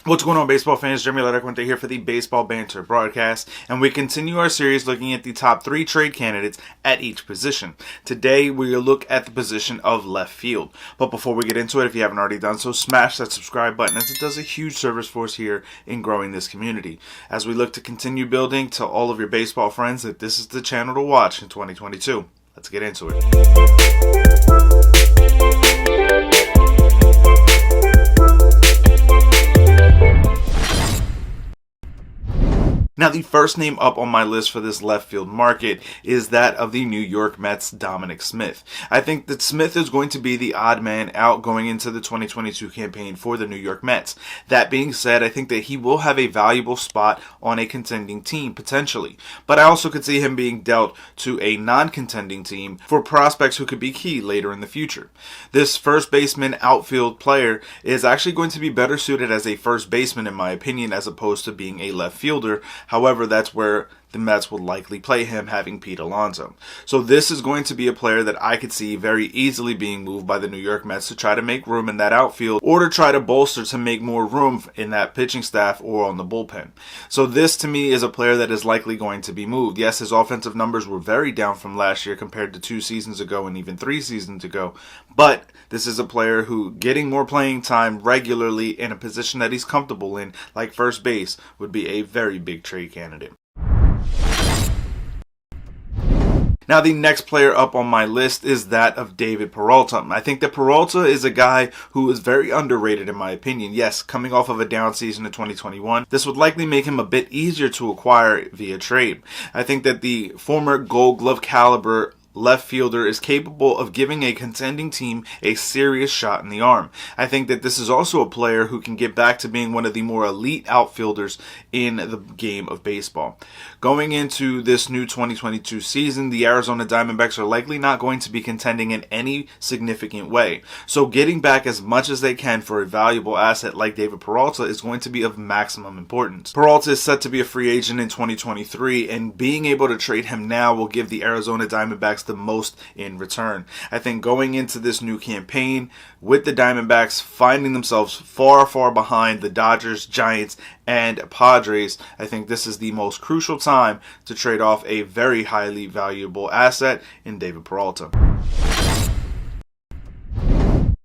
What's going on, baseball fans? Jeremy Laracuente here for the Baseball Banter Broadcast, and we continue our series looking at the top 3 trade candidates at each position. Today, we'll look at the position of left field. But before we get into it, if you haven't already done so, smash that subscribe button, as it does a huge service for us here in growing this community. As we look to continue building, tell all of your baseball friends that this is the channel to watch in 2022. Let's get into it. Now, the first name up on my list for this left field market is that of the New York Mets' Dominic Smith. I think that Smith is going to be the odd man out going into the 2022 campaign for the New York Mets. That being said, I think that he will have a valuable spot on a contending team, potentially. But I also could see him being dealt to a non-contending team for prospects who could be key later in the future. This first baseman outfield player is actually going to be better suited as a first baseman, in my opinion, as opposed to being a left fielder. However, that's where the Mets will likely play him, having Pete Alonso. So this is going to be a player that I could see very easily being moved by the New York Mets to try to make room in that outfield, or to try to bolster to make more room in that pitching staff or on the bullpen. So this, to me, is a player that is likely going to be moved. Yes, his offensive numbers were very down from last year compared to 2 seasons ago and even 3 seasons ago, but this is a player who, getting more playing time regularly in a position that he's comfortable in, like first base, would be a very big trade candidate. Now, the next player up on my list is that of David Peralta. I think that Peralta is a guy who is very underrated, in my opinion. Yes, coming off of a down season in 2021, this would likely make him a bit easier to acquire via trade. I think that the former Gold Glove caliber left fielder is capable of giving a contending team a serious shot in the arm. I think that this is also a player who can get back to being one of the more elite outfielders in the game of baseball. Going into this new 2022 season, the Arizona Diamondbacks are likely not going to be contending in any significant way. So getting back as much as they can for a valuable asset like David Peralta is going to be of maximum importance. Peralta is set to be a free agent in 2023, and being able to trade him now will give the Arizona Diamondbacks the most in return. I think going into this new campaign with the Diamondbacks finding themselves far behind the Dodgers, Giants, and Padres, I think this is the most crucial time to trade off a very highly valuable asset in David Peralta.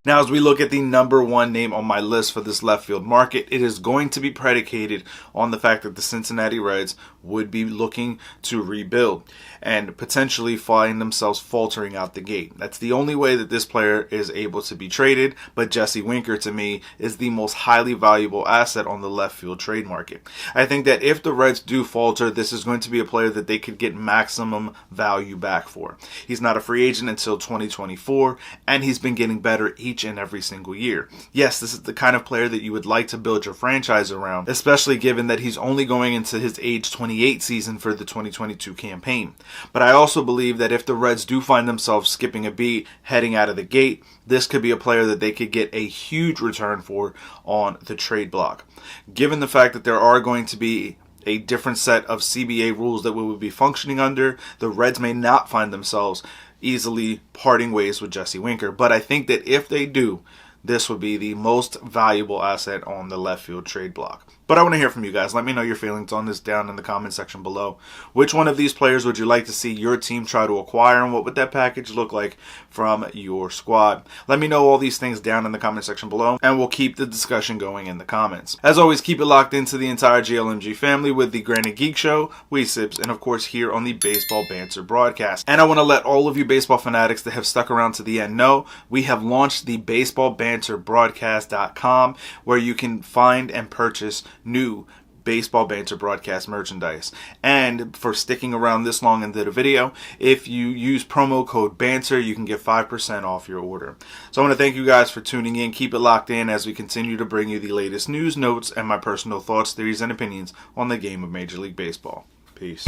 Now, as we look at the number 1 name on my list for this left field market, it is going to be predicated on the fact that the Cincinnati Reds would be looking to rebuild and potentially find themselves faltering out the gate. That's the only way that this player is able to be traded, but Jesse Winker, to me, is the most highly valuable asset on the left field trade market. I think that if the Reds do falter, this is going to be a player that they could get maximum value back for. He's not a free agent until 2024, and he's been getting better each and every single year. Yes, this is the kind of player that you would like to build your franchise around, especially given that he's only going into his age 28 season for the 2022 campaign. But I also believe that if the Reds do find themselves skipping a beat heading out of the gate, this could be a player that they could get a huge return for on the trade block. Given the fact that there are going to be a different set of CBA rules that we will be functioning under, the Reds may not find themselves easily parting ways with Jesse Winker. But I think that if they do, this would be the most valuable asset on the left field trade block. But I want to hear from you guys. Let me know your feelings on this down in the comment section below. Which one of these players would you like to see your team try to acquire, and what would that package look like from your squad? Let me know all these things down in the comment section below, and we'll keep the discussion going in the comments. As always, keep it locked into the entire GLMG family with the Granite Geek Show, Wee Sips, and of course here on the Baseball Banter Broadcast. And I want to let all of you baseball fanatics that have stuck around to the end know we have launched the baseballbanterbroadcast.com, where you can find and purchase new Baseball Banter Broadcast merchandise. And for sticking around this long into the video, if you use promo code BANTER, you can get 5% off your order. So I want to thank you guys for tuning in. Keep it locked in as we continue to bring you the latest news, notes, and my personal thoughts, theories, and opinions on the game of Major League Baseball. Peace.